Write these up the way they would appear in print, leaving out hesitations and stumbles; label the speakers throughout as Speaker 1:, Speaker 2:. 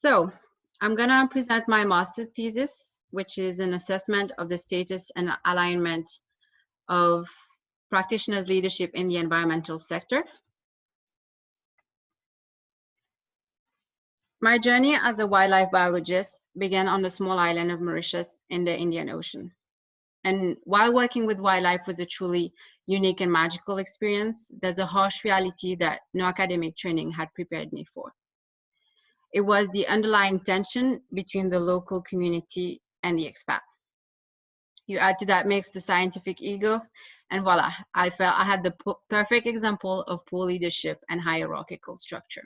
Speaker 1: So I'm gonna present my master's thesis, which is an assessment of the status and alignment of practitioners' leadership in the environmental sector. My journey as a wildlife biologist began on the small island of Mauritius in the Indian Ocean. And while working with wildlife was a truly unique and magical experience, there's a harsh reality that no academic training had prepared me for. It was the underlying tension between the local community and the expat. You add to that mix the scientific ego, and voila, I felt I had the perfect example of poor leadership and hierarchical structure.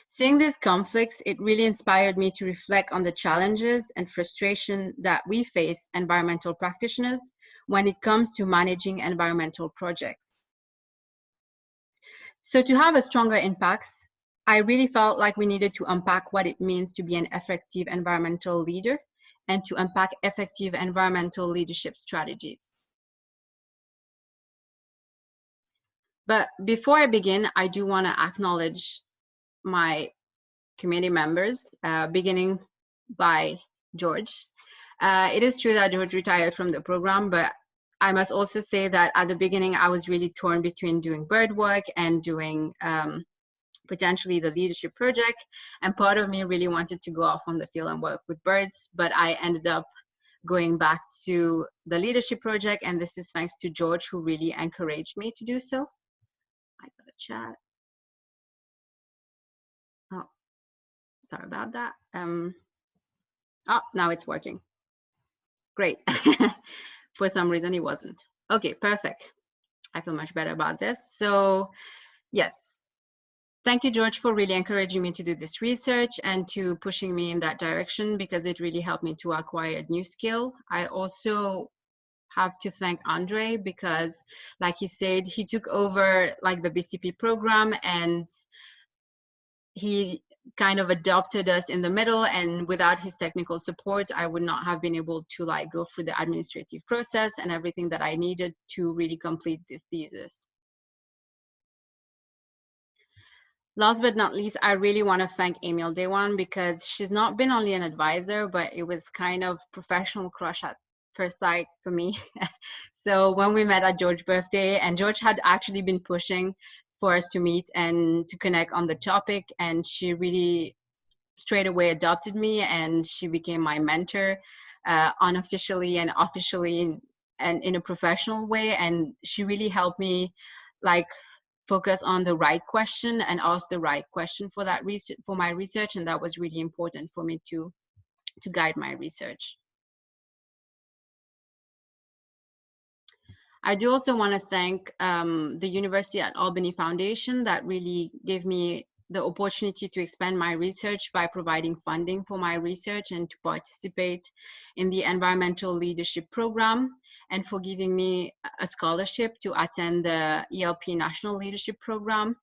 Speaker 1: Seeing these conflicts, it really inspired me to reflect on the challenges and frustration that we face environmental practitioners when it comes to managing environmental projects. So to have a stronger impact, I really felt like we needed to unpack what it means to be an effective environmental leader and to unpack effective environmental leadership strategies. But before I begin, I do want to acknowledge my committee members, beginning by George. It is true that George retired from the program, but I must also say that at the beginning, I was really torn between doing bird work and doing potentially the leadership project. And part of me really wanted to go off on the field and work with birds, but I ended up going back to the leadership project. And this is thanks to George, who really encouraged me to do so. I got a chat. Oh, sorry about that. Oh, now it's working. Great. For some reason, it wasn't. Okay, perfect. I feel much better about this. So yes, thank you, George, for really encouraging me to do this research and to pushing me in that direction, because it really helped me to acquire a new skill. I also have to thank Andre, because like he said, he took over like the BCP program and he kind of adopted us in the middle, and without his technical support, I would not have been able to like go through the administrative process and everything that I needed to really complete this thesis. Last but not least, I really want to thank Emil Dewan, because she's not been only an advisor, but it was kind of professional crush at first sight for me. So when we met at George's birthday, and George had actually been pushing for us to meet and to connect on the topic, and she really straight away adopted me, and she became my mentor unofficially and officially and in a professional way. And she really helped me like focus on the right question and ask the right question for that research, for my research, and that was really important for me to guide my research. I do also want to thank the University at Albany Foundation that really gave me the opportunity to expand my research by providing funding for my research and to participate in the environmental leadership program, and for giving me a scholarship to attend the ELP National Leadership Program.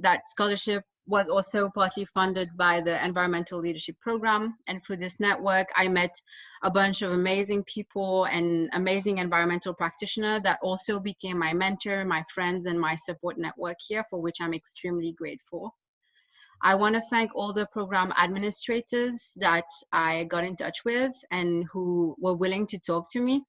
Speaker 1: That scholarship was also partly funded by the Environmental Leadership Program. And through this network, I met a bunch of amazing people and amazing environmental practitioners that also became my mentor, my friends, and my support network here, for which I'm extremely grateful. I want to thank all the program administrators that I got in touch with and who were willing to talk to me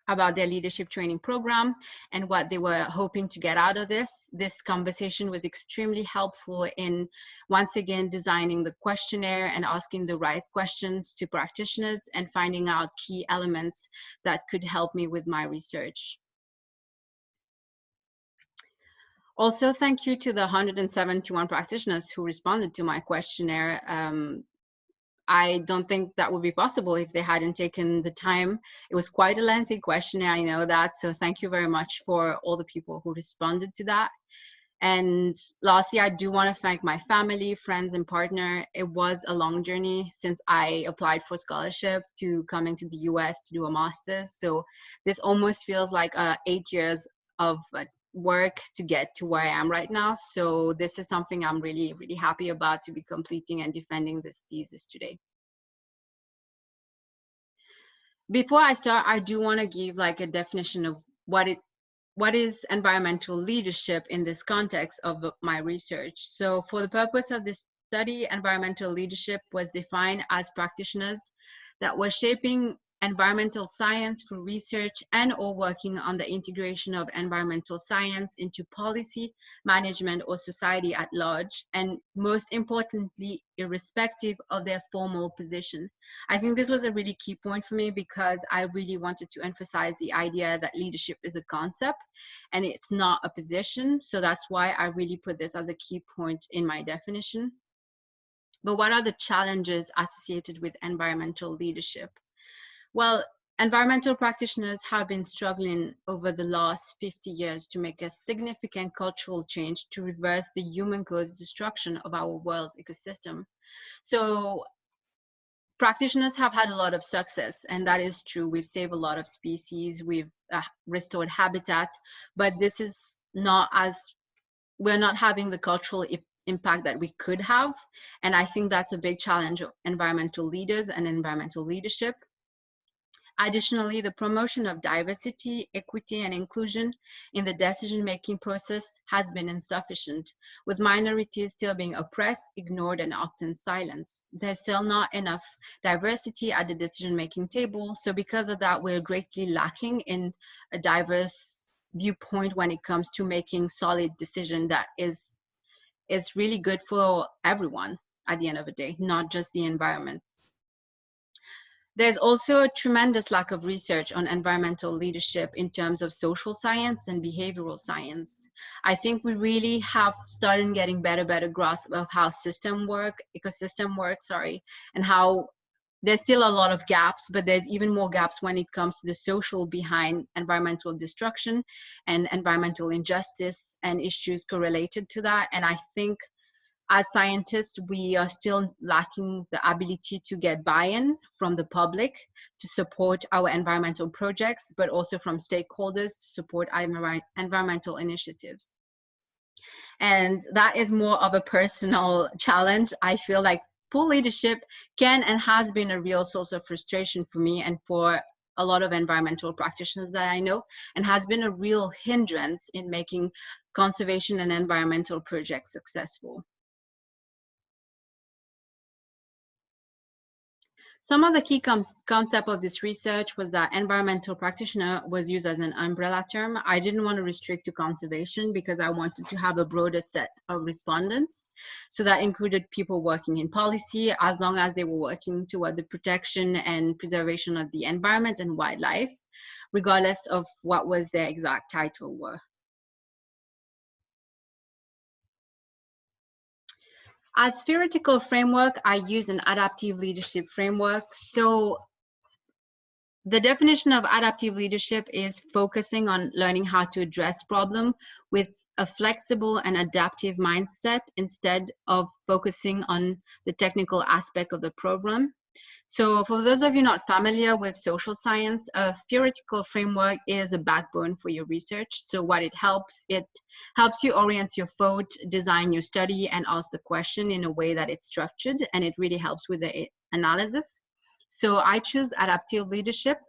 Speaker 1: about their leadership training program and what they were hoping to get out of this. This conversation was extremely helpful in, once again, designing the questionnaire and asking the right questions to practitioners and finding out key elements that could help me with my research. Also, thank you to the 171 practitioners who responded to my questionnaire. I don't think that would be possible if they hadn't taken the time. It was quite a lengthy questionnaire, I know that. So thank you very much for all the people who responded to that. And lastly, I do want to thank my family, friends, and partner. It was a long journey since I applied for scholarship to coming to the US to do a master's. So this almost feels like 8 years of work to get to where I am right now. So this is something I'm really, really happy about, to be completing and defending this thesis today. Before I start, I do want to give like a definition of what is environmental leadership in this context of my research. So for the purpose of this study, environmental leadership was defined as practitioners that were shaping environmental science for research and or working on the integration of environmental science into policy, management, or society at large, and most importantly, irrespective of their formal position. I think this was a really key point for me because I really wanted to emphasize the idea that leadership is a concept and it's not a position. So that's why I really put this as a key point in my definition. But what are the challenges associated with environmental leadership? Well, environmental practitioners have been struggling over the last 50 years to make a significant cultural change to reverse the human-caused destruction of our world's ecosystem. So practitioners have had a lot of success, and that is true. We've saved a lot of species, we've restored habitat, but this is not as, we're not having the cultural impact that we could have. And I think that's a big challenge of environmental leaders and environmental leadership. Additionally, the promotion of diversity, equity, and inclusion in the decision-making process has been insufficient, with minorities still being oppressed, ignored, and often silenced. There's still not enough diversity at the decision-making table, so because of that, we're greatly lacking in a diverse viewpoint when it comes to making solid decision that is really good for everyone at the end of the day, not just the environment. There's also a tremendous lack of research on environmental leadership in terms of social science and behavioral science. I think we really have started getting better grasp of how ecosystem works, and how there's still a lot of gaps, but there's even more gaps when it comes to the social behind environmental destruction and environmental injustice and issues correlated to that. And I think as scientists, we are still lacking the ability to get buy-in from the public to support our environmental projects, but also from stakeholders to support our environmental initiatives. And that is more of a personal challenge. I feel like poor leadership can and has been a real source of frustration for me and for a lot of environmental practitioners that I know, and has been a real hindrance in making conservation and environmental projects successful. Some of the key concept of this research was that environmental practitioner was used as an umbrella term. I didn't want to restrict to conservation because I wanted to have a broader set of respondents. So that included people working in policy, as long as they were working toward the protection and preservation of the environment and wildlife, regardless of what was their exact title were. As theoretical framework, I use an adaptive leadership framework. So the definition of adaptive leadership is focusing on learning how to address problem with a flexible and adaptive mindset instead of focusing on the technical aspect of the problem. So for those of you not familiar with social science, a theoretical framework is a backbone for your research. So what it helps you orient your thought, design your study, and ask the question in a way that it's structured, and it really helps with the analysis. So I choose adaptive leadership,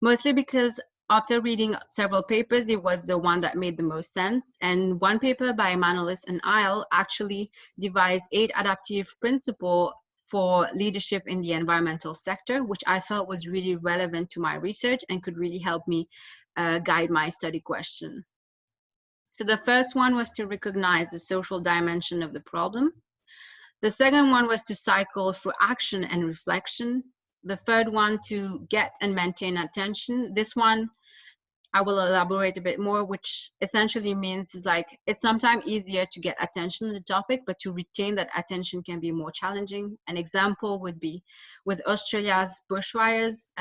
Speaker 1: mostly because after reading several papers, it was the one that made the most sense. And one paper by Manolis and Isle actually devised 8 adaptive principles for leadership in the environmental sector, which I felt was really relevant to my research and could really help me guide my study question. So the first one was to recognize the social dimension of the problem. The second one was to cycle through action and reflection. The third one, to get and maintain attention. This one, I will elaborate a bit more, which essentially means is like, it's sometimes easier to get attention on the topic, but to retain that attention can be more challenging. An example would be with Australia's bushfires.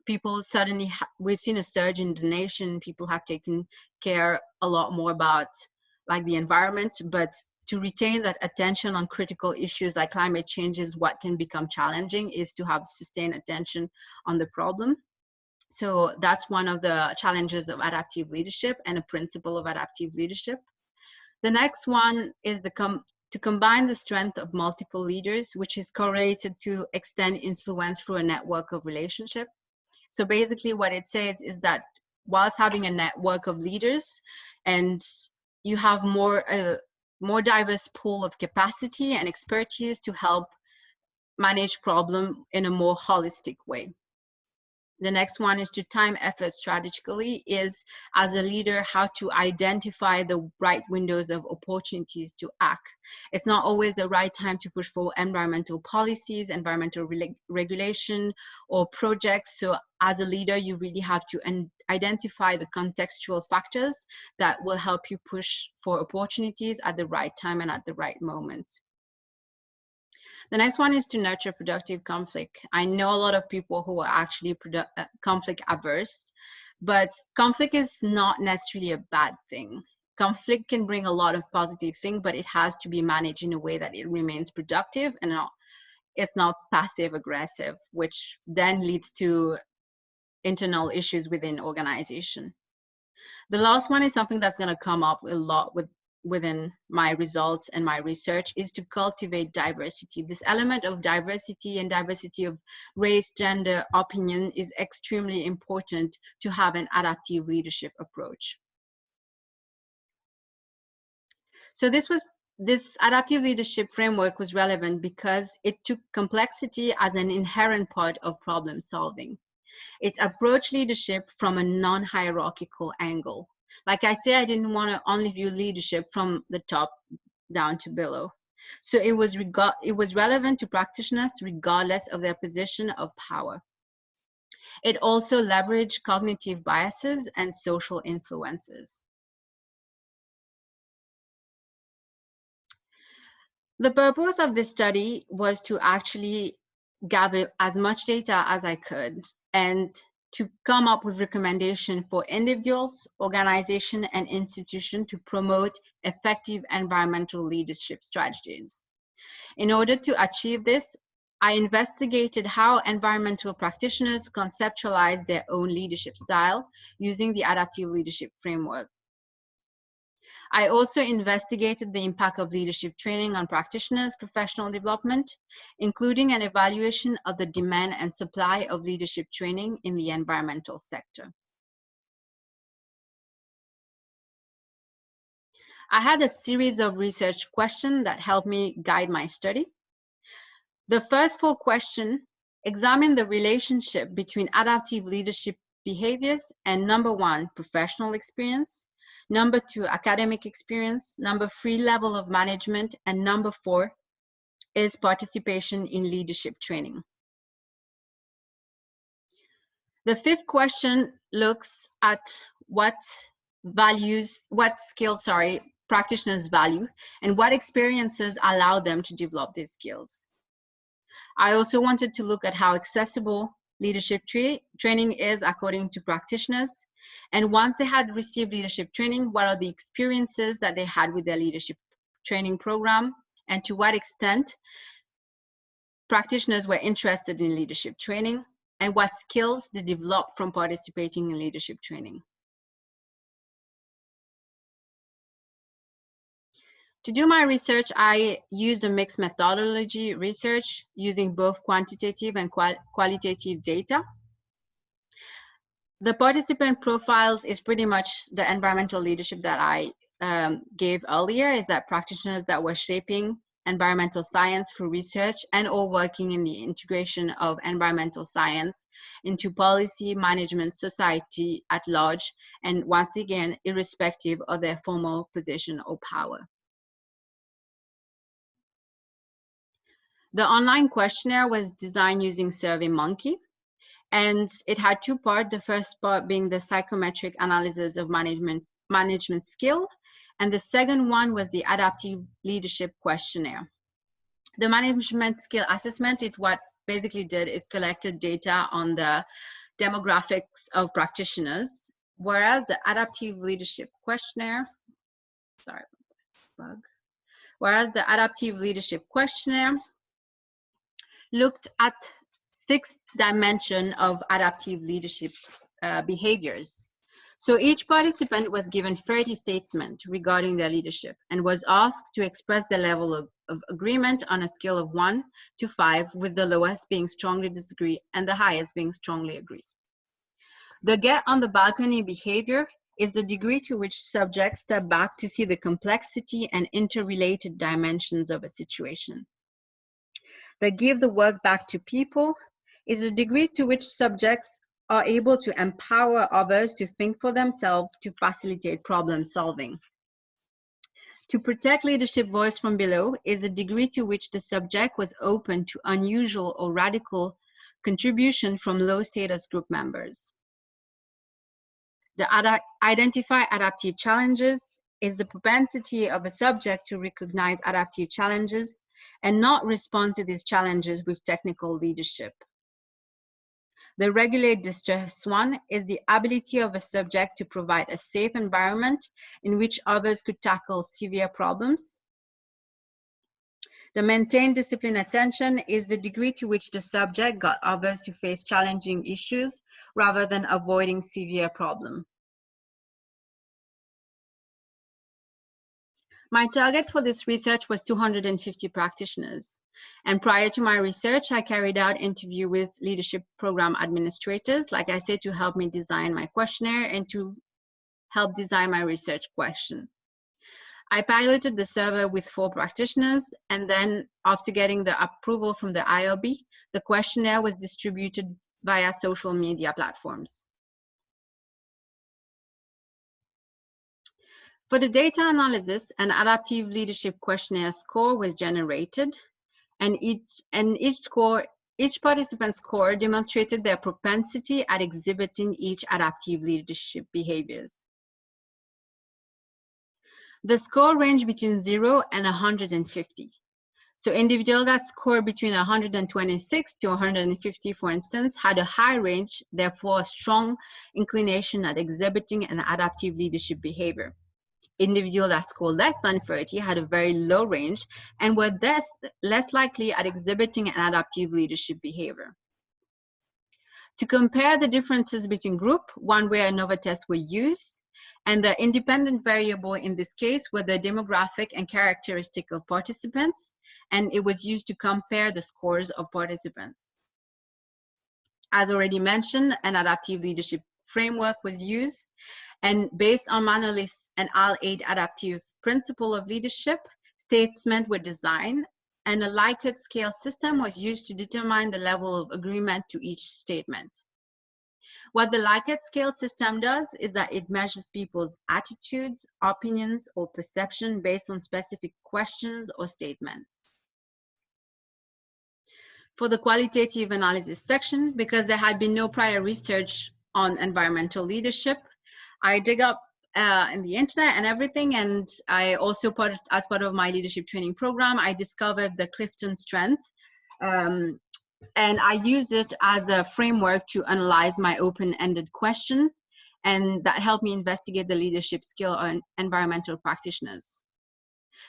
Speaker 1: People suddenly, we've seen a surge in donation. People have taken care a lot more about like the environment, but to retain that attention on critical issues like climate change is what can become challenging, is to have sustained attention on the problem. So that's one of the challenges of adaptive leadership and a principle of adaptive leadership. The next one is to combine the strength of multiple leaders, which is correlated to extend influence through a network of relationship. So basically what it says is that whilst having a network of leaders and you have more more diverse pool of capacity and expertise to help manage problem in a more holistic way. The next one is to time effort strategically, is as a leader how to identify the right windows of opportunities to act. It's not always the right time to push for environmental policies, environmental regulation or projects. So as a leader, you really have to identify the contextual factors that will help you push for opportunities at the right time and at the right moment. The next one is to nurture productive conflict. I know a lot of people who are actually conflict averse, but conflict is not necessarily a bad thing. Conflict can bring a lot of positive things, but it has to be managed in a way that it remains productive and it's not passive aggressive, which then leads to internal issues within organization. The last one is something that's going to come up a lot within my results and my research, is to cultivate diversity. This element of diversity and diversity of race, gender, opinion is extremely important to have an adaptive leadership approach. So this adaptive leadership framework was relevant because it took complexity as an inherent part of problem solving. It approached leadership from a non-hierarchical angle. Like I say, I didn't want to only view leadership from the top down to below. So it was relevant to practitioners regardless of their position of power. It also leveraged cognitive biases and social influences. The purpose of this study was to actually gather as much data as I could and to come up with recommendations for individuals, organizations, and institutions to promote effective environmental leadership strategies. In order to achieve this, I investigated how environmental practitioners conceptualize their own leadership style using the adaptive leadership framework. I also investigated the impact of leadership training on practitioners' professional development, including an evaluation of the demand and supply of leadership training in the environmental sector. I had a series of research questions that helped me guide my study. The first 4 questions examine the relationship between adaptive leadership behaviors and number 1, professional experience, number 2, academic experience, number 3, level of management, and number 4 is participation in leadership training. The 5th question looks at what skills, practitioners value and what experiences allow them to develop these skills. I also wanted to look at how accessible leadership training is according to practitioners. And once they had received leadership training, what are the experiences that they had with their leadership training program, and to what extent practitioners were interested in leadership training, and what skills they developed from participating in leadership training. To do my research, I used a mixed methodology research using both quantitative and qualitative data. The participant profiles is pretty much the environmental leadership that I gave earlier, is that practitioners that were shaping environmental science through research and or working in the integration of environmental science into policy, management, society at large, and once again, irrespective of their formal position or power. The online questionnaire was designed using SurveyMonkey, and it had 2 parts. The first part being the psychometric analysis of management skill, and the second one was the adaptive leadership questionnaire. The management skill assessment, what basically did is collected data on the demographics of practitioners, whereas the adaptive leadership questionnaire, looked at 6 dimensions of adaptive leadership behaviors. So each participant was given 30 statements regarding their leadership and was asked to express their level of agreement on a scale of 1 to 5, with the lowest being strongly disagree and the highest being strongly agree. The get on the balcony behavior is the degree to which subjects step back to see the complexity and interrelated dimensions of a situation. The give the work back to people is the degree to which subjects are able to empower others to think for themselves to facilitate problem solving. To protect leadership voice from below is the degree to which the subject was open to unusual or radical contribution from low status group members. The identify adaptive challenges is the propensity of a subject to recognize adaptive challenges and not respond to these challenges with technical leadership. The regulate distress one is the ability of a subject to provide a safe environment in which others could tackle severe problems. The maintain discipline attention is the degree to which the subject got others to face challenging issues rather than avoiding severe problems. My target for this research was 250 practitioners. And prior to my research, I carried out interviews with leadership program administrators, like I said, to help me design my questionnaire and to help design my research question. I piloted the survey with 4 practitioners, and then after getting the approval from the IRB, the questionnaire was distributed via social media platforms. For the data analysis, an adaptive leadership questionnaire score was generated, and each participant's score demonstrated their propensity at exhibiting each adaptive leadership behaviors. The score ranged between 0 and 150. So individuals that score between 126 to 150, for instance, had a high range, therefore a strong inclination at exhibiting an adaptive leadership behavior. Individuals that scored less than 30 had a very low range and were thus less likely at exhibiting an adaptive leadership behavior. To compare the differences between groups, one way or another tests were used, and the independent variable in this case were the demographic and characteristic of participants, and it was used to compare the scores of participants. As already mentioned, an adaptive leadership framework was used, and based on Manolit's and Al-Aid adaptive principle of leadership, statements were designed, and a Likert scale system was used to determine the level of agreement to each statement. What the Likert scale system does is that it measures people's attitudes, opinions, or perception based on specific questions or statements. For the qualitative analysis section, because there had been no prior research on environmental leadership, I dig up in the internet and everything, and I also, as part of my leadership training program, I discovered the Clifton Strength, and I used it as a framework to analyze my open-ended question, and that helped me investigate the leadership skill on environmental practitioners.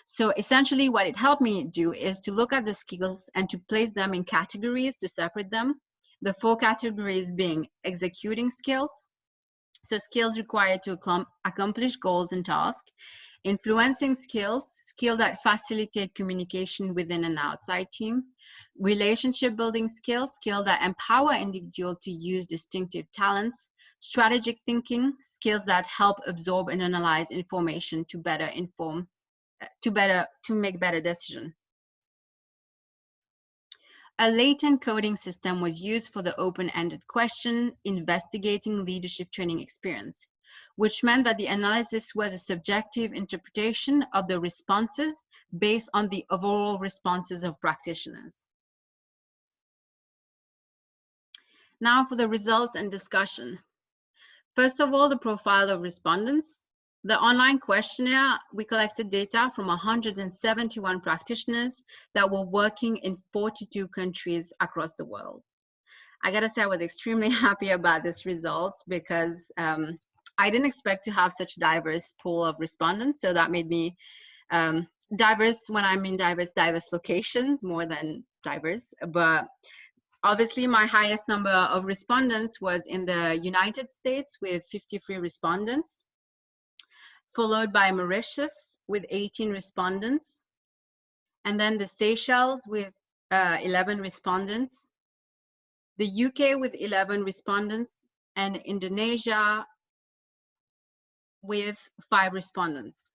Speaker 1: So essentially what it helped me do is to look at the skills and to place them in categories to separate them. The 4 categories being executing skills, so skills required to accomplish goals and tasks, influencing skills, skills that facilitate communication within and outside team, relationship building skills, skills that empower individuals to use distinctive talents, strategic thinking, skills that help absorb and analyze information to better inform, to make better decisions. A latent coding system was used for the open-ended question, investigating leadership training experience, which meant that the analysis was a subjective interpretation of the responses based on the overall responses of practitioners. Now for the results and discussion. First of all, the profile of respondents. The online questionnaire, we collected data from 171 practitioners that were working in 42 countries across the world. I gotta say, I was extremely happy about this results because I didn't expect to have such a diverse pool of respondents. So that made me diverse. When I mean diverse locations more than diverse. But obviously, my highest number of respondents was in the United States with 53 respondents, followed by Mauritius with 18 respondents, and then the Seychelles with 11 respondents, the UK with 11 respondents, and Indonesia with 5 respondents.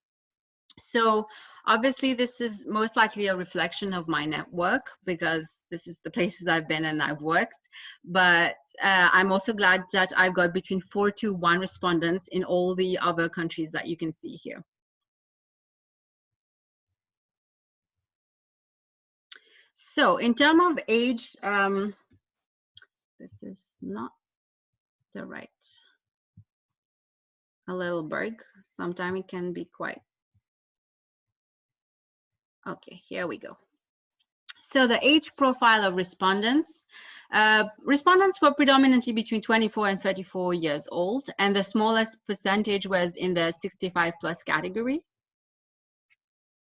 Speaker 1: So obviously this is most likely a reflection of my network because this is the places I've been and I've worked. But I'm also glad that I've got between 4 to 1 respondents in all the other countries that you can see here. So in terms of age, this is not the right, a little bug. Sometimes it can be quite, okay, here we go. So the age profile of respondents. Respondents were predominantly between 24 and 34 years old, and the smallest percentage was in the 65 plus category.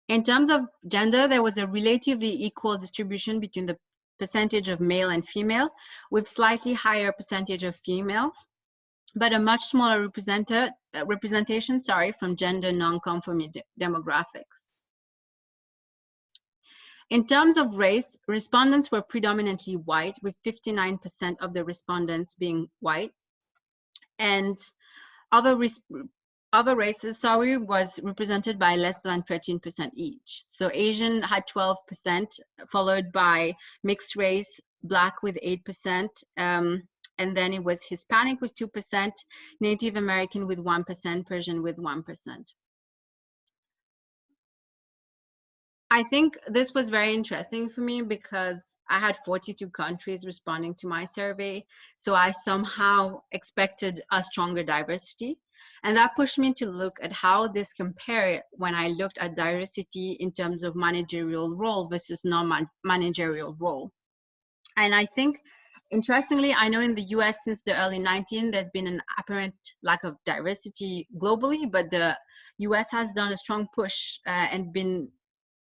Speaker 1: In terms of gender, there was a relatively equal distribution between the percentage of male and female, with slightly higher percentage of female, but a much smaller representation from gender non-conforming demographics. In terms of race, respondents were predominantly white, with 59% of the respondents being white, and other races, was represented by less than 13% each. So Asian had 12%, followed by mixed race, Black with 8%, and then it was Hispanic with 2%, Native American with 1%, Persian with 1%. I think this was very interesting for me because I had 42 countries responding to my survey. So I somehow expected a stronger diversity. And that pushed me to look at how this compared when I looked at diversity in terms of managerial role versus non-managerial role. And I think, interestingly, I know in the US since the early 19th, there's been an apparent lack of diversity globally, but the US has done a strong push and been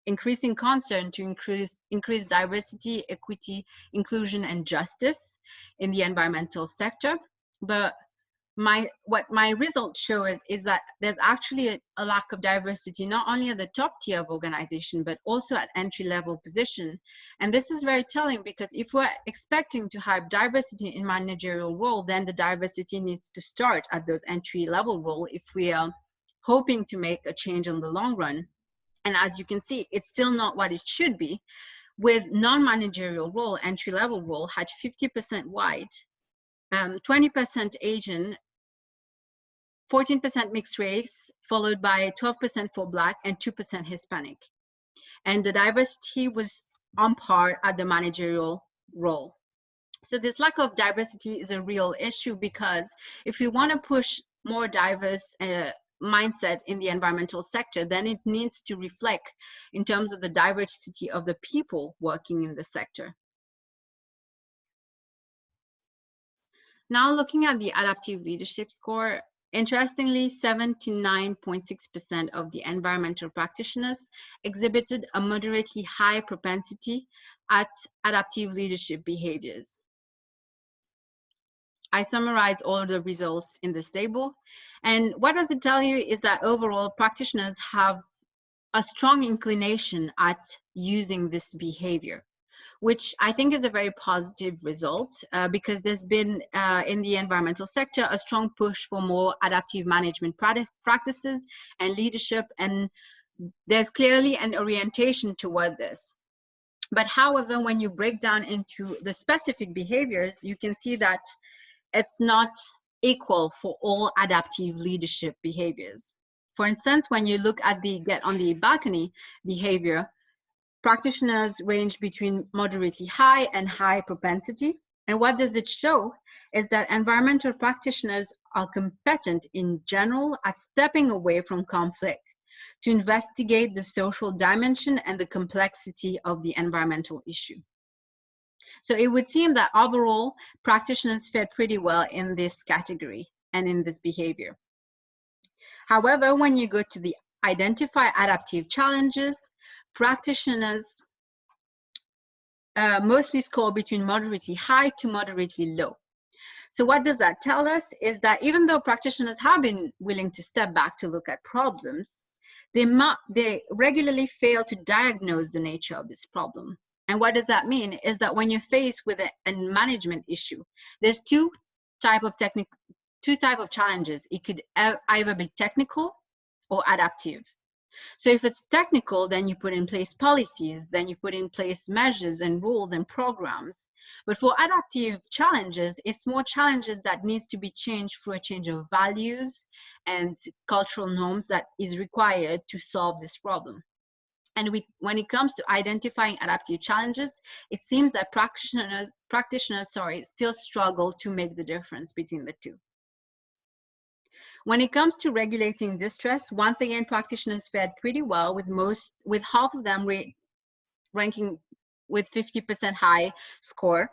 Speaker 1: increasing concern to increase diversity, equity, inclusion, and justice in the environmental sector. But what my results show is that there's actually a lack of diversity, not only at the top tier of organization, but also at entry-level position. And this is very telling because if we're expecting to have diversity in managerial role, then the diversity needs to start at those entry-level role if we are hoping to make a change in the long run. And as you can see, it's still not what it should be. With non-managerial role, entry-level role had 50% white, 20% Asian, 14% mixed race, followed by 12% for Black and 2% Hispanic. And the diversity was on par at the managerial role. So this lack of diversity is a real issue because if we want to push more diverse mindset in the environmental sector, then it needs to reflect in terms of the diversity of the people working in the sector. Now looking at the adaptive leadership score, interestingly, 79.6% of the environmental practitioners exhibited a moderately high propensity at adaptive leadership behaviors. I summarize all the results in this table. And what does it tell you is that overall practitioners have a strong inclination at using this behavior, which I think is a very positive result because there's been in the environmental sector a strong push for more adaptive management practices and leadership, and there's clearly an orientation toward this. But however, when you break down into the specific behaviors, you can see that it's not equal for all adaptive leadership behaviors. For instance, when you look at the get on the balcony behavior, practitioners range between moderately high and high propensity. And what does it show is that environmental practitioners are competent in general at stepping away from conflict to investigate the social dimension and the complexity of the environmental issue. So it would seem that overall, practitioners fared pretty well in this category and in this behavior. However, when you go to the identify adaptive challenges, practitioners mostly score between moderately high to moderately low. So what does that tell us is that even though practitioners have been willing to step back to look at problems, they regularly fail to diagnose the nature of this problem. And what does that mean is that when you're faced with a management issue, there's two types of two types of challenges. It could either be technical or adaptive. So if it's technical, then you put in place policies, then you put in place measures and rules and programs. But for adaptive challenges, it's more challenges that needs to be changed through a change of values and cultural norms that is required to solve this problem. And when it comes to identifying adaptive challenges, it seems that practitioners still struggle to make the difference between the two. When it comes to regulating distress, once again, practitioners fared pretty well, with half of them ranking with 50% high score.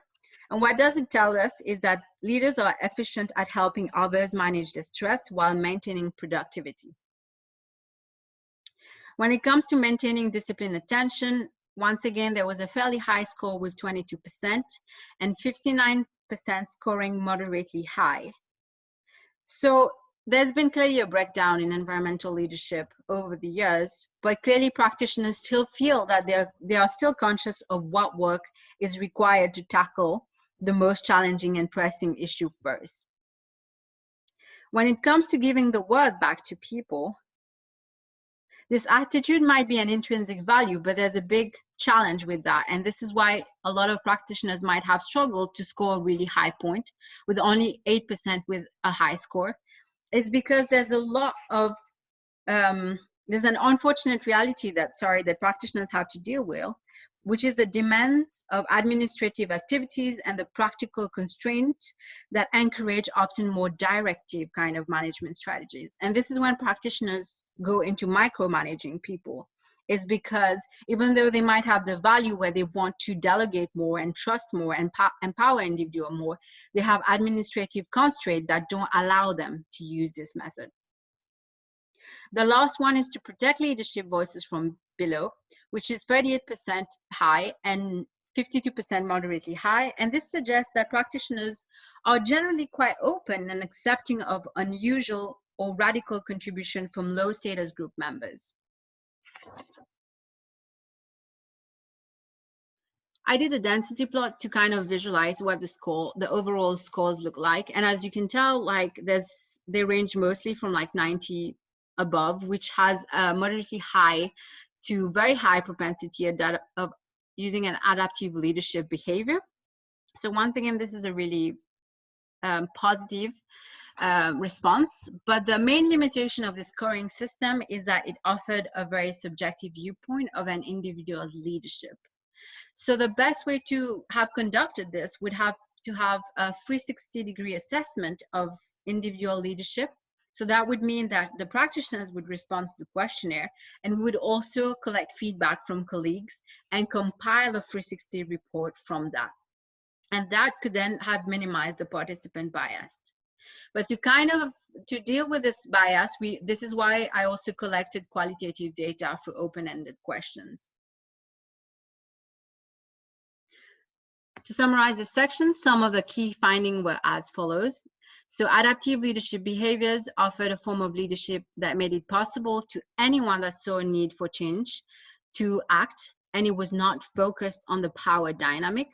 Speaker 1: And what does it tell us is that leaders are efficient at helping others manage distress while maintaining productivity. When it comes to maintaining disciplined attention, once again, there was a fairly high score with 22% and 59% scoring moderately high. So there's been clearly a breakdown in environmental leadership over the years, but clearly practitioners still feel that they are still conscious of what work is required to tackle the most challenging and pressing issue first. When it comes to giving the work back to people, this attitude might be an intrinsic value, but there's a big challenge with that. And this is why a lot of practitioners might have struggled to score a really high point with only 8% with a high score. It's because there's a lot of, there's an unfortunate reality that practitioners have to deal with, which is the demands of administrative activities and the practical constraints that encourage often more directive kind of management strategies. And this is when practitioners go into micromanaging people. Is because even though they might have the value where they want to delegate more and trust more and empower individual more, they have administrative constraints that don't allow them to use this method. The last one is to protect leadership voices from below, which is 38% high and 52% moderately high. And this suggests that practitioners are generally quite open and accepting of unusual or radical contribution from low status group members. I did a density plot to kind of visualize what the overall scores look like. And as you can tell, like they range mostly from like 90 above, which has a moderately high to very high propensity of using an adaptive leadership behavior. So once again, this is a really positive response, but the main limitation of the scoring system is that it offered a very subjective viewpoint of an individual's leadership. So the best way to have conducted this would have to have a 360-degree assessment of individual leadership. So that would mean that the practitioners would respond to the questionnaire, and we would also collect feedback from colleagues and compile a 360 report from that. And that could then have minimized the participant bias. But to deal with this bias, this is why I also collected qualitative data for open-ended questions. To summarize this section, some of the key findings were as follows. So adaptive leadership behaviors offered a form of leadership that made it possible to anyone that saw a need for change to act, and it was not focused on the power dynamic.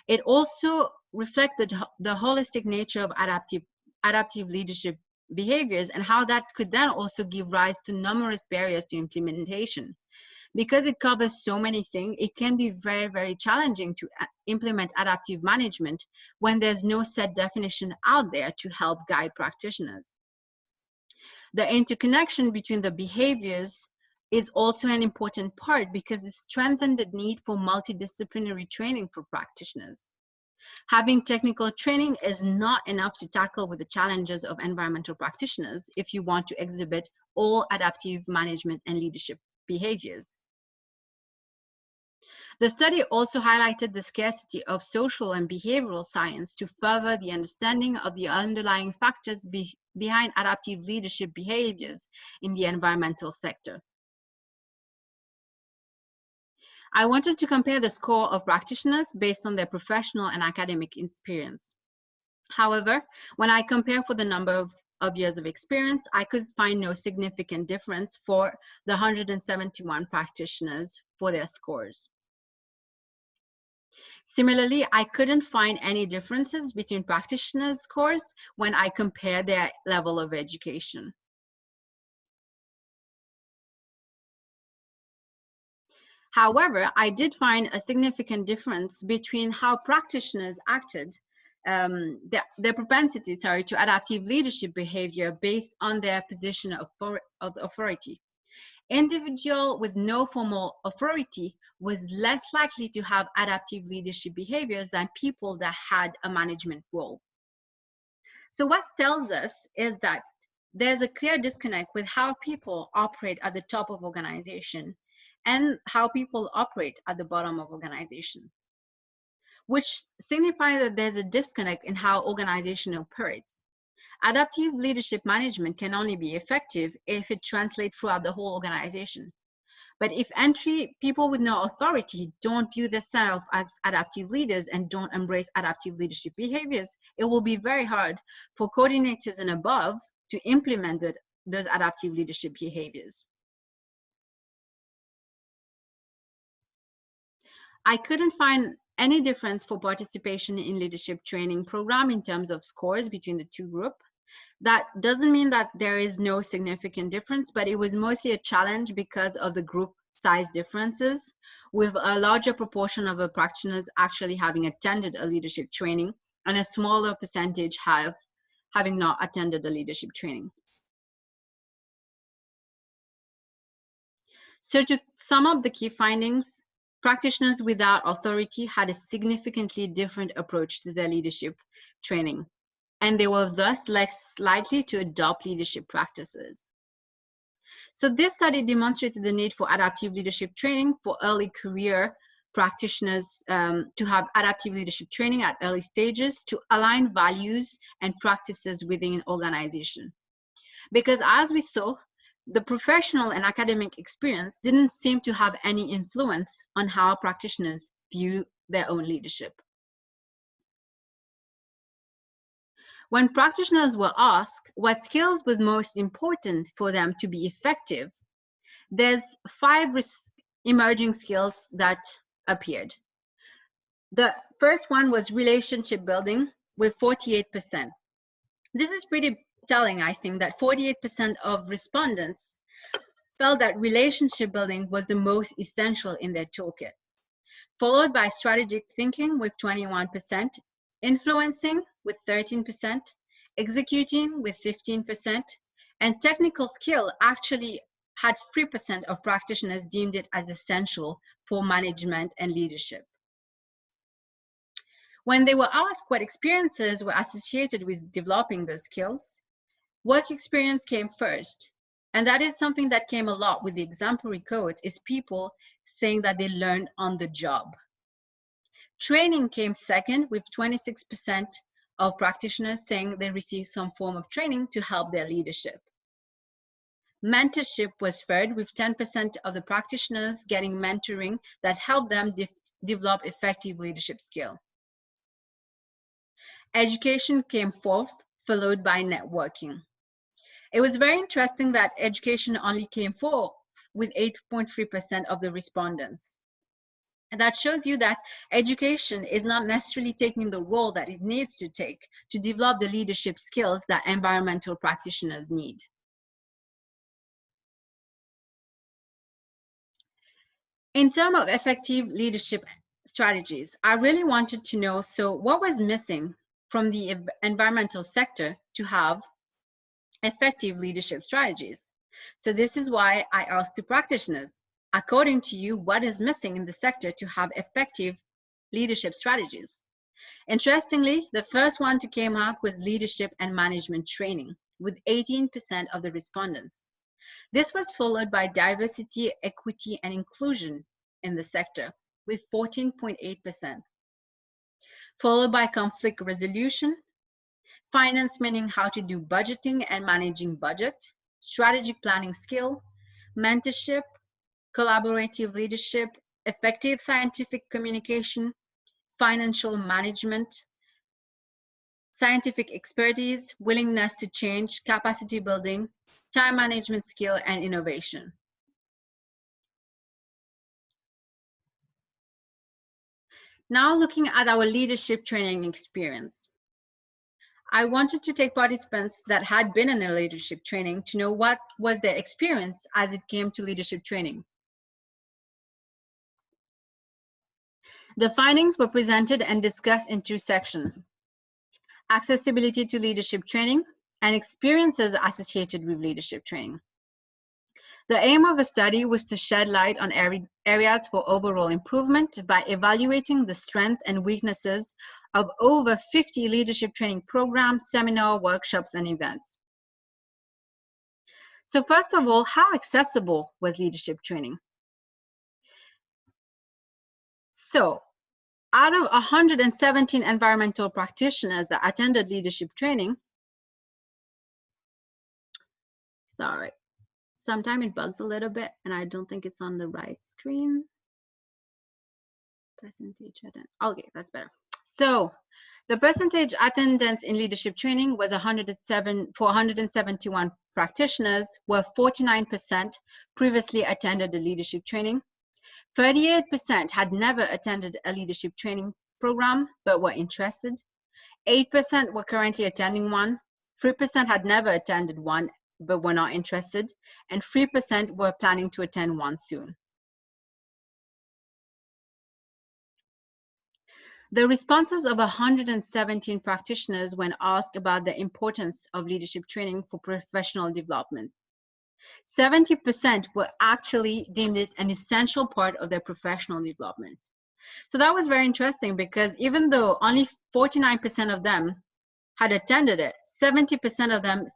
Speaker 1: It also reflected the holistic nature of adaptive leadership behaviors and how that could then also give rise to numerous barriers to implementation. Because it covers so many things, it can be very, very challenging to implement adaptive management when there's no set definition out there to help guide practitioners. The interconnection between the behaviors is also an important part because it strengthened the need for multidisciplinary training for practitioners. Having technical training is not enough to tackle with the challenges of environmental practitioners if you want to exhibit all adaptive management and leadership behaviors. The study also highlighted the scarcity of social and behavioral science to further the understanding of the underlying factors behind adaptive leadership behaviors in the environmental sector. I wanted to compare the score of practitioners based on their professional and academic experience. However, when I compare for the number of years of experience, I could find no significant difference for the 171 practitioners for their scores. Similarly, I couldn't find any differences between practitioners' scores when I compared their level of education. However, I did find a significant difference between how practitioners acted, their propensity, to adaptive leadership behavior based on their position of authority. Individual with no formal authority was less likely to have adaptive leadership behaviors than people that had a management role. So what tells us is that there's a clear disconnect with how people operate at the top of organization and how people operate at the bottom of organization, which signifies that there's a disconnect in how organization operates. Adaptive leadership management can only be effective if it translates throughout the whole organization. But if people with no authority don't view themselves as adaptive leaders and don't embrace adaptive leadership behaviors, it will be very hard for coordinators and above to implement those adaptive leadership behaviors. I couldn't find any difference for participation in leadership training program in terms of scores between the two groups. That doesn't mean that there is no significant difference, but it was mostly a challenge because of the group size differences, with a larger proportion of the practitioners actually having attended a leadership training and a smaller percentage having not attended a leadership training. So to sum up the key findings, practitioners without authority had a significantly different approach to their leadership training, and they were thus less likely to adopt leadership practices. So this study demonstrated the need for adaptive leadership training for early career practitioners, to have adaptive leadership training at early stages to align values and practices within an organization. Because as we saw, the professional and academic experience didn't seem to have any influence on how practitioners view their own leadership. When practitioners were asked what skills were most important for them to be effective, there's 5 emerging skills that appeared. The first one was relationship building with 48%. This is pretty telling, I think, that 48% of respondents felt that relationship building was the most essential in their toolkit, followed by strategic thinking with 21%, influencing with 13%, executing with 15%, and technical skill actually had 3% of practitioners deemed it as essential for management and leadership. When they were asked what experiences were associated with developing those skills, work experience came first. And that is something that came a lot with the exemplary codes, is people saying that they learned on the job. Training came second, with 26% of practitioners saying they received some form of training to help their leadership. Mentorship was third, with 10% of the practitioners getting mentoring that helped them develop effective leadership skill. Education came fourth, followed by networking. It was very interesting that education only came fourth, with 8.3% of the respondents. And that shows you that education is not necessarily taking the role that it needs to take to develop the leadership skills that environmental practitioners need. In terms of effective leadership strategies, I really wanted to know, so what was missing from the environmental sector to have effective leadership strategies? So this is why I asked the practitioners, according to you, what is missing in the sector to have effective leadership strategies? Interestingly, the first one to come up was leadership and management training, with 18% of the respondents. This was followed by diversity, equity, and inclusion in the sector, with 14.8%, followed by conflict resolution, finance, meaning how to do budgeting and managing budget, strategic planning skill, mentorship, collaborative leadership, effective scientific communication, financial management, scientific expertise, willingness to change, capacity building, time management skill, and innovation. Now looking at our leadership training experience. I wanted to take participants that had been in a leadership training to know what was their experience as it came to leadership training. The findings were presented and discussed in two sections: accessibility to leadership training and experiences associated with leadership training. The aim of the study was to shed light on areas for overall improvement by evaluating the strengths and weaknesses of over 50 leadership training programs, seminars, workshops, and events. So first of all, how accessible was leadership training? So out of 117 environmental practitioners that attended leadership training, sorry, sometimes it bugs a little bit and I don't think it's on the right screen. Percentage attendance. Okay, that's better. So the percentage attendance in leadership training was 171 practitioners, where 49% previously attended a leadership training. 38% had never attended a leadership training program but were interested. 8% were currently attending one. 3% had never attended one but were not interested. And 3% were planning to attend one soon. The responses of 117 practitioners when asked about the importance of leadership training for professional development. 70% were actually deemed it an essential part of their professional development. So that was very interesting because even though only 49% of them had attended it, 70% of them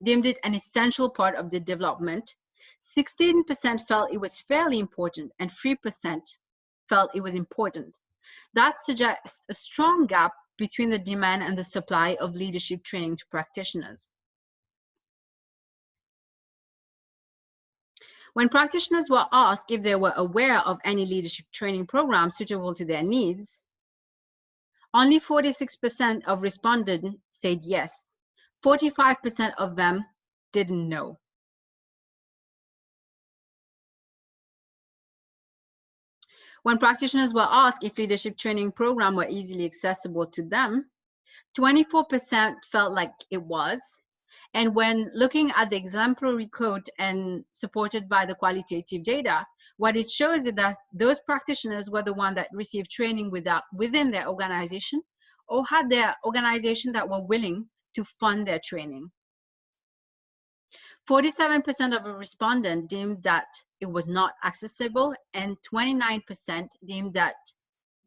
Speaker 1: deemed it an essential part of the development. 16% felt it was fairly important and 3% felt it was important. That suggests a strong gap between the demand and the supply of leadership training to practitioners. When practitioners were asked if they were aware of any leadership training programs suitable to their needs, only 46% of respondents said yes. 45% of them didn't know. When practitioners were asked if leadership training programs were easily accessible to them, 24% felt like it was. And when looking at the exemplary code and supported by the qualitative data, what it shows is that those practitioners were the ones that received training within their organization or had their organization that were willing to fund their training. 47% of the respondents deemed that it was not accessible, and 29% deemed that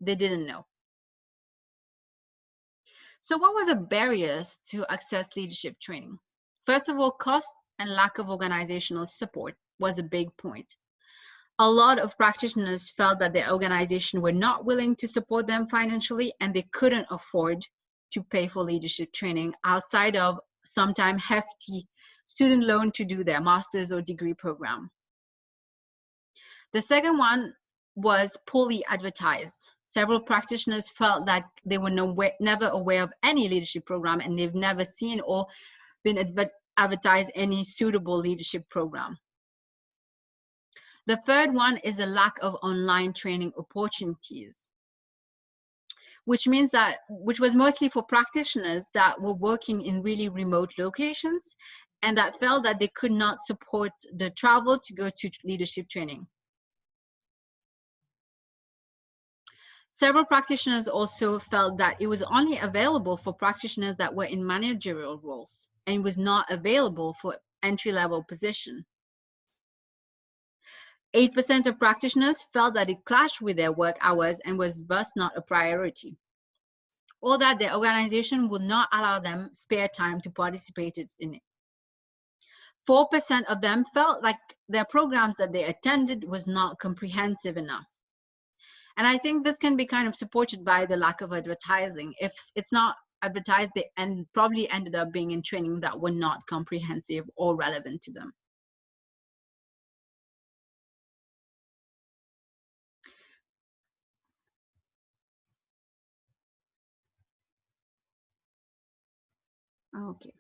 Speaker 1: they didn't know. So what were the barriers to access leadership training? First of all, costs and lack of organizational support was a big point. A lot of practitioners felt that their organization were not willing to support them financially, and they couldn't afford to pay for leadership training outside of sometimes hefty student loan to do their master's or degree program. The second one was poorly advertised. Several practitioners felt like they were never aware of any leadership program, and they've never seen or been advertised any suitable leadership program. The third one is a lack of online training opportunities, which was mostly for practitioners that were working in really remote locations and that felt that they could not support the travel to go to leadership training. Several practitioners also felt that it was only available for practitioners that were in managerial roles and was not available for entry-level position. 8% of practitioners felt that it clashed with their work hours and was thus not a priority, or that their organization would not allow them spare time to participate in it. 4% of them felt like their programs that they attended was not comprehensive enough. And I think this can be kind of supported by the lack of advertising. If it's not advertised, they probably ended up being in training that were not comprehensive or relevant to them. Okay.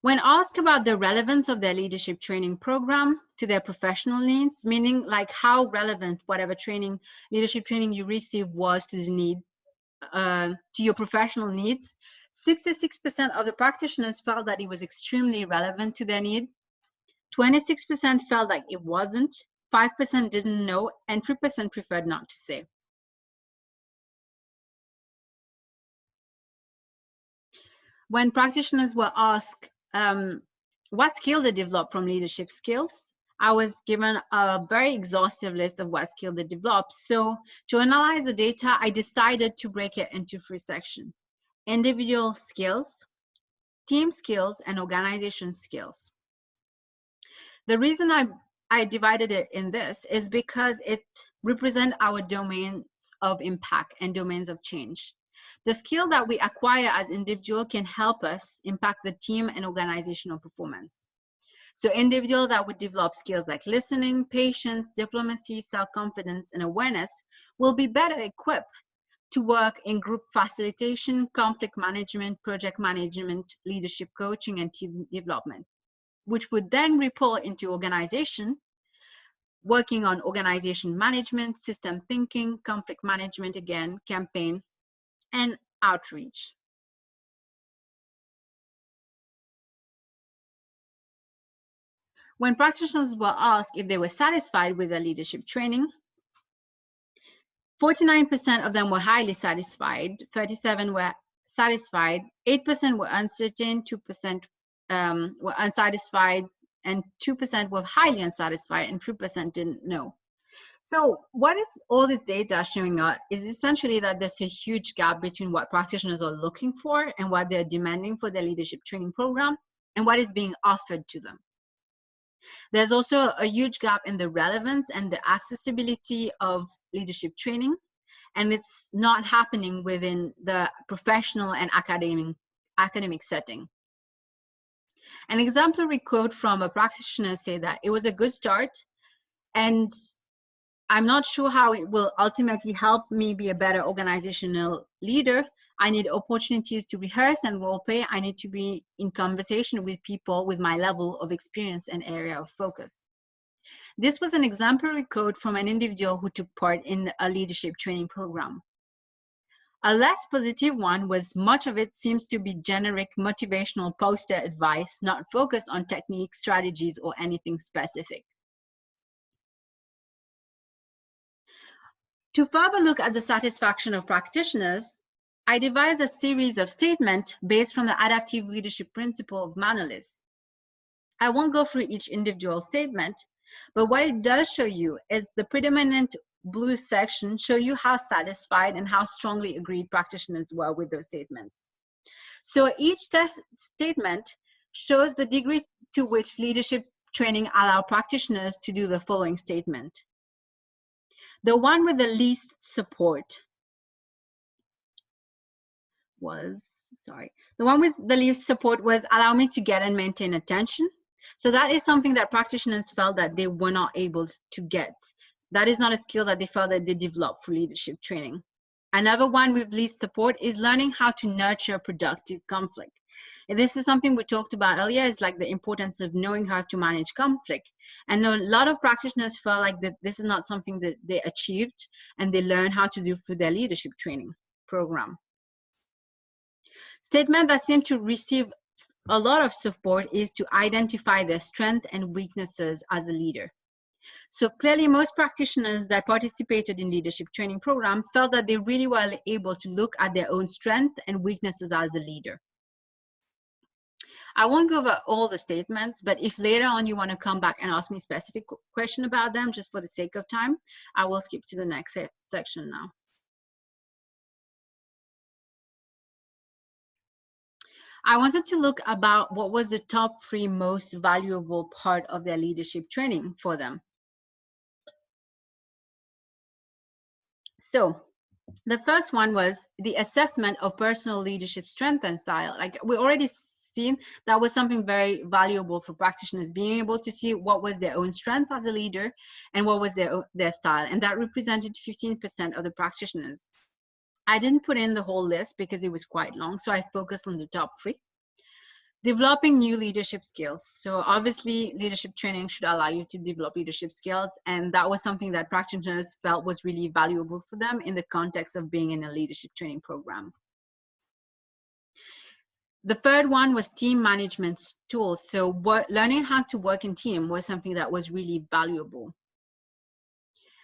Speaker 1: When asked about the relevance of their leadership training program to their professional needs, meaning like how relevant whatever leadership training you receive was to the need, to your professional needs, 66% of the practitioners felt that it was extremely relevant to their need. 26% felt like it wasn't, 5% didn't know, and 3% preferred not to say. When practitioners were asked what skill they developed from leadership skills, I was given a very exhaustive list of what skill they developed. So to analyze the data, I decided to break it into 3 sections: individual skills, team skills, and organization skills. The reason I divided it in this is because it represents our domains of impact and domains of change. The skill that we acquire as individual can help us impact the team and organizational performance. So individual that would develop skills like listening, patience, diplomacy, self-confidence, and awareness will be better equipped to work in group facilitation, conflict management, project management, leadership coaching, and team development, which would then ripple into organization, working on organization management, system thinking, conflict management again, campaign, and outreach. When practitioners were asked if they were satisfied with their leadership training, 49% of them were highly satisfied, 37% were satisfied, 8% were uncertain, 2% were unsatisfied, and 2% were highly unsatisfied, and 3% didn't know. So what is all this data showing us is essentially that there's a huge gap between what practitioners are looking for and what they're demanding for their leadership training program and what is being offered to them. There's also a huge gap in the relevance and the accessibility of leadership training, and it's not happening within the professional and academic setting. An exemplary quote from a practitioner said that it was a good start, and I'm not sure how it will ultimately help me be a better organizational leader. I need opportunities to rehearse and role play. I need to be in conversation with people with my level of experience and area of focus. This was an exemplary quote from an individual who took part in a leadership training program. A less positive one was much of it seems to be generic motivational poster advice, not focused on techniques, strategies, or anything specific. To further look at the satisfaction of practitioners, I devised a series of statements based from the adaptive leadership principle of Manolis. I won't go through each individual statement, but what it does show you is the predominant blue section show you how satisfied and how strongly agreed practitioners were with those statements. So each statement shows the degree to which leadership training allow practitioners to do the following statement. The one with the least support was, the one with the least support was allow me to get and maintain attention. So that is something that practitioners felt that they were not able to get. That is not a skill that they felt that they developed through leadership training. Another one with least support is learning how to nurture productive conflict. And this is something we talked about earlier, is like the importance of knowing how to manage conflict. And a lot of practitioners felt like that this is not something that they achieved and they learned how to do through their leadership training program. Statement that seem to receive a lot of support is to identify their strengths and weaknesses as a leader. So clearly most practitioners that participated in leadership training program felt that they really were able to look at their own strengths and weaknesses as a leader. I won't go over all the statements, but if later on you want to come back and ask me a specific question about them, just for the sake of time, I will skip to the next section now. I wanted to look about what was the top 3 most valuable part of their leadership training for them. So the first one was the assessment of personal leadership strength and style. Like we already seen, that was something very valuable for practitioners, being able to see what was their own strength as a leader and what was their style. And that represented 15% of the practitioners. I didn't put in the whole list because it was quite long, so I focused on the top 3. Developing new leadership skills. So obviously leadership training should allow you to develop leadership skills, and that was something that practitioners felt was really valuable for them in the context of being in a leadership training program. The third one was team management tools. So learning how to work in team was something that was really valuable.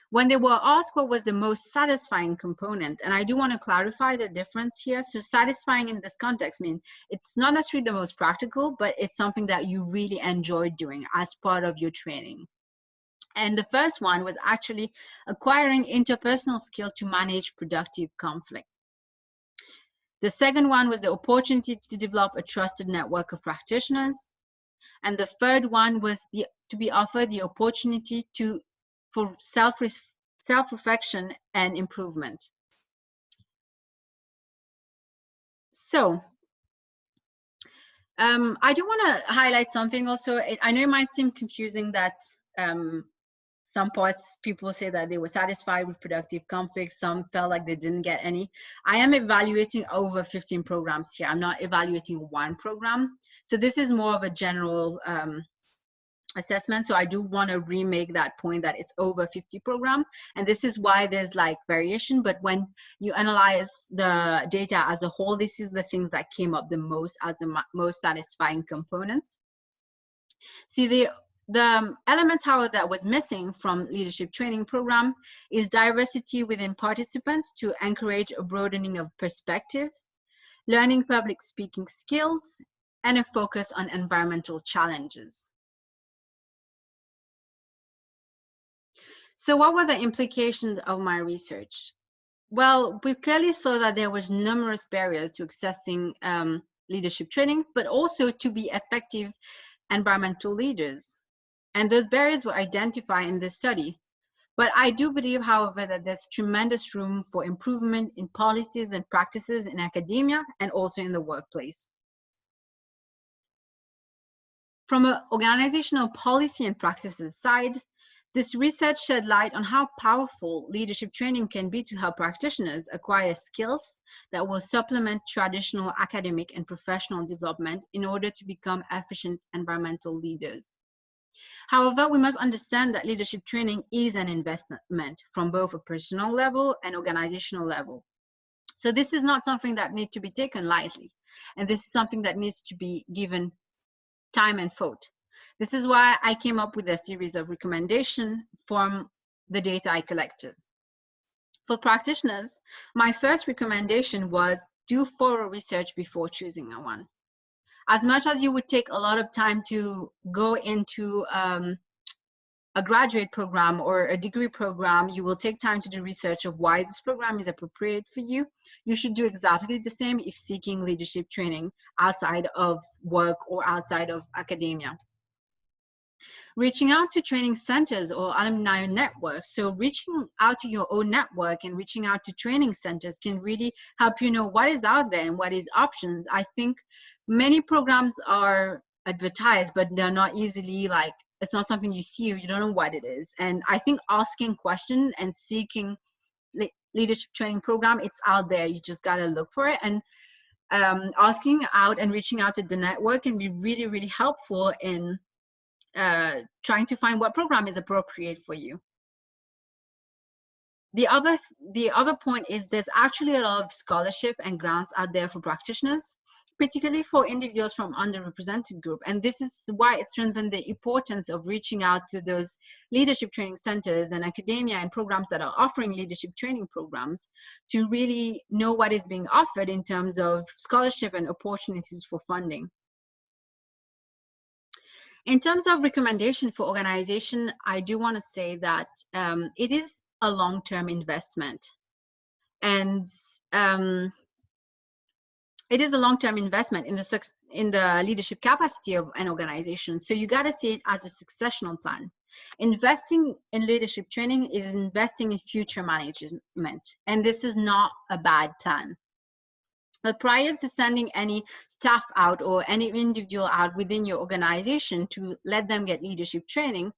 Speaker 1: When they were asked what was the most satisfying component, and I do want to clarify the difference here. So satisfying in this context means it's not necessarily the most practical, but it's something that you really enjoy doing as part of your training. And the first one was actually acquiring interpersonal skill to manage productive conflict. The second one was the opportunity to develop a trusted network of practitioners. And the third one was to be offered the opportunity for self-reflection and improvement. So I do want to highlight something also. I know it might seem confusing that some parts people say that they were satisfied with productive conflict, some felt like they didn't get any. I am evaluating over 15 programs here. I'm not evaluating one program. So this is more of a general assessment. So I do want to remake that point that it's over 50 program, and this is why there's like variation. But when you analyze the data as a whole, this is the things that came up the most as the most satisfying components. See, the elements, however, that was missing from leadership training program is diversity within participants to encourage a broadening of perspective, learning public speaking skills, and a focus on environmental challenges. So what were the implications of my research? Well, we clearly saw that there was numerous barriers to accessing leadership training, but also to be effective environmental leaders. And those barriers were identified in this study. But I do believe, however, that there's tremendous room for improvement in policies and practices in academia and also in the workplace. From an organizational policy and practices side, this research shed light on how powerful leadership training can be to help practitioners acquire skills that will supplement traditional academic and professional development in order to become efficient environmental leaders. However, we must understand that leadership training is an investment from both a personal level and organizational level. So this is not something that needs to be taken lightly, and this is something that needs to be given time and thought. This is why I came up with a series of recommendations from the data I collected. For practitioners, my first recommendation was do thorough research before choosing one. As much as you would take a lot of time to go into a graduate program or a degree program, you will take time to do research of why this program is appropriate for you. You should do exactly the same if seeking leadership training outside of work or outside of academia. Reaching out to training centers or alumni networks. So reaching out to your own network and reaching out to training centers can really help you know what is out there and what is options. I think many programs are advertised, but they're not easily like, it's not something you see or you don't know what it is. And I think asking questions and seeking leadership training program, it's out there. You just got to look for it. And asking out and reaching out to the network can be really, really helpful in trying to find what program is appropriate for you. The other point is there's actually a lot of scholarship and grants out there for practitioners, particularly for individuals from underrepresented group. And this is why it's strengthened the importance of reaching out to those leadership training centers and academia and programs that are offering leadership training programs to really know what is being offered in terms of scholarship and opportunities for funding. In terms of recommendation for organization, I do want to say that it is a long-term investment. And it is a long-term investment in the leadership capacity of an organization. So you got to see it as a successional plan. Investing in leadership training is investing in future management. And this is not a bad plan. But prior to sending any staff out or any individual out within your organization to let them get leadership training,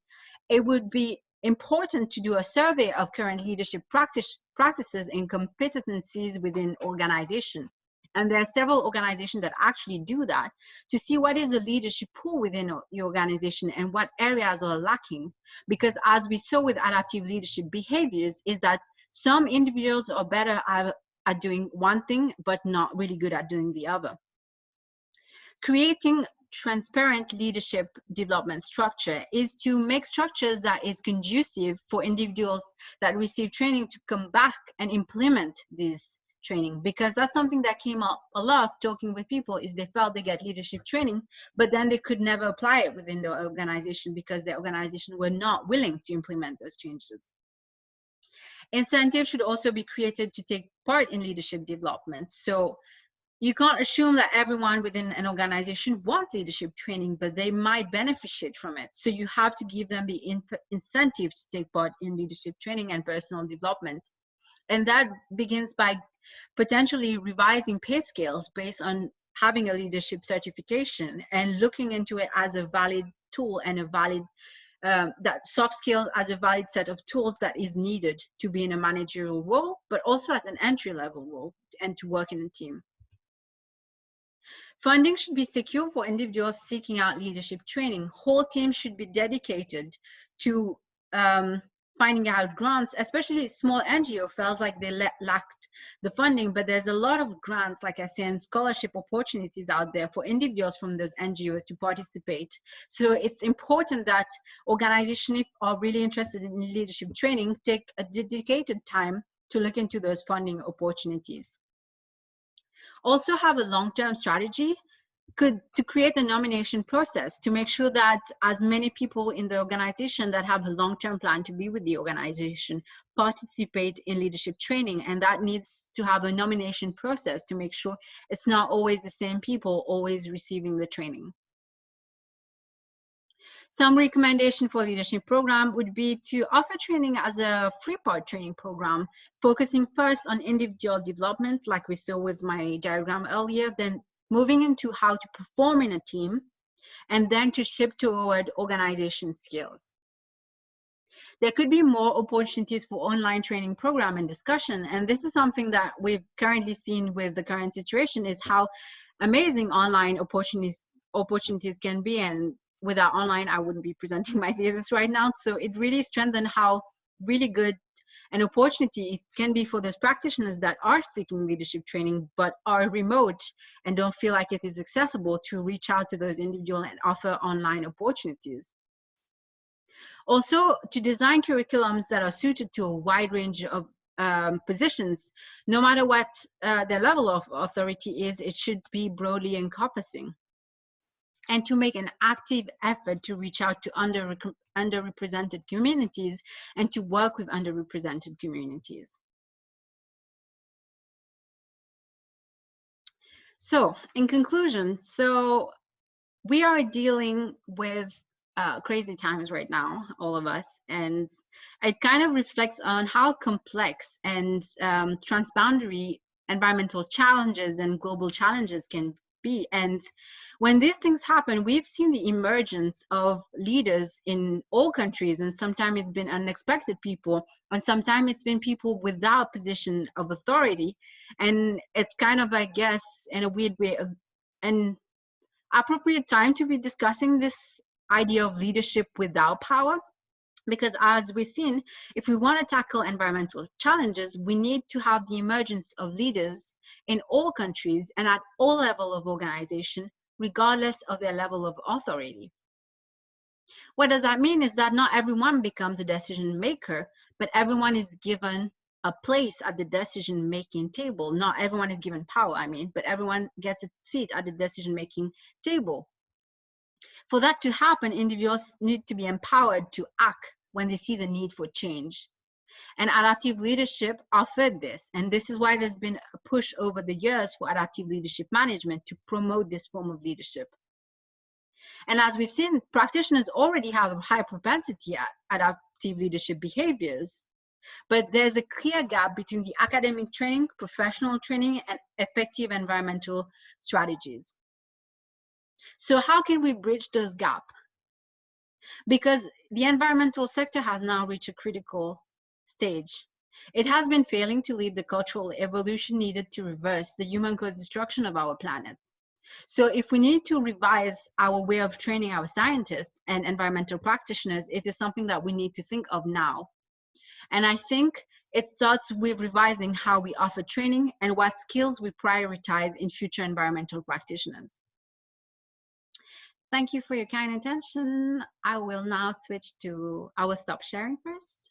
Speaker 1: it would be important to do a survey of current leadership practices and competencies within organization And there are several organizations that actually do that to see what is the leadership pool within your organization and what areas are lacking. Because as we saw with adaptive leadership behaviors, is that some individuals are better at doing one thing, but not really good at doing the other. Creating transparent leadership development structure is to make structures that is conducive for individuals that receive training to come back and implement this training, because that's something that came up a lot talking with people, is they felt they get leadership training, but then they could never apply it within the organization because the organization were not willing to implement those changes. Incentives should also be created to take part in leadership development. So you can't assume that everyone within an organization wants leadership training, but they might benefit from it. So you have to give them the incentive to take part in leadership training and personal development. And that begins by potentially revising pay scales based on having a leadership certification and looking into it as a valid tool and a valid, that soft skill as a valid set of tools that is needed to be in a managerial role, but also at an entry-level role and to work in a team. Funding should be secure for individuals seeking out leadership training. Whole teams should be dedicated to finding out grants, especially small NGO feels like they lacked the funding, but there's a lot of grants, like I said, and scholarship opportunities out there for individuals from those NGOs to participate. So it's important that organizations, if are really interested in leadership training, take a dedicated time to look into those funding opportunities. Also have a long-term strategy to create a nomination process to make sure that as many people in the organization that have a long-term plan to be with the organization participate in leadership training, and that needs to have a nomination process to make sure it's not always the same people always receiving the training. Some recommendation for leadership program would be to offer training as a three-part training program, focusing first on individual development, like we saw with my diagram earlier, then moving into how to perform in a team, and then to shift toward organization skills. There could be more opportunities for online training program and discussion, and this is something that we've currently seen with the current situation, is how amazing online opportunities can be. And without online, I wouldn't be presenting my thesis right now. So it really strengthened how really good an opportunity it can be for those practitioners that are seeking leadership training but are remote and don't feel like it is accessible to reach out to those individuals and offer online opportunities. Also, to design curriculums that are suited to a wide range of positions, no matter what their level of authority is, it should be broadly encompassing. And to make an active effort to reach out to underrepresented communities and to work with underrepresented communities. So in conclusion, so we are dealing with crazy times right now, all of us, and it kind of reflects on how complex and transboundary environmental challenges and global challenges can be. And when these things happen, we've seen the emergence of leaders in all countries, and sometimes it's been unexpected people, and sometimes it's been people without position of authority. And it's kind of, I guess, in a weird way, an appropriate time to be discussing this idea of leadership without power. Because as we've seen, if we want to tackle environmental challenges, we need to have the emergence of leaders in all countries and at all levels of organization, regardless of their level of authority. What does that mean is that not everyone becomes a decision maker, but everyone is given a place at the decision-making table. Not everyone is given power, I mean, but everyone gets a seat at the decision-making table. For that to happen, individuals need to be empowered to act when they see the need for change. And adaptive leadership offered this, and this is why there's been a push over the years for adaptive leadership management to promote this form of leadership. And as we've seen, practitioners already have a high propensity at adaptive leadership behaviors, but there's a clear gap between the academic training, professional training, and effective environmental strategies. So how can we bridge those gaps? Because the environmental sector has now reached a critical stage. It has been failing to lead the cultural evolution needed to reverse the human-caused destruction of our planet. So if we need to revise our way of training our scientists and environmental practitioners, it is something that we need to think of now. And I think it starts with revising how we offer training and what skills we prioritize in future environmental practitioners. Thank you for your kind attention. I will now switch to, I will stop sharing first.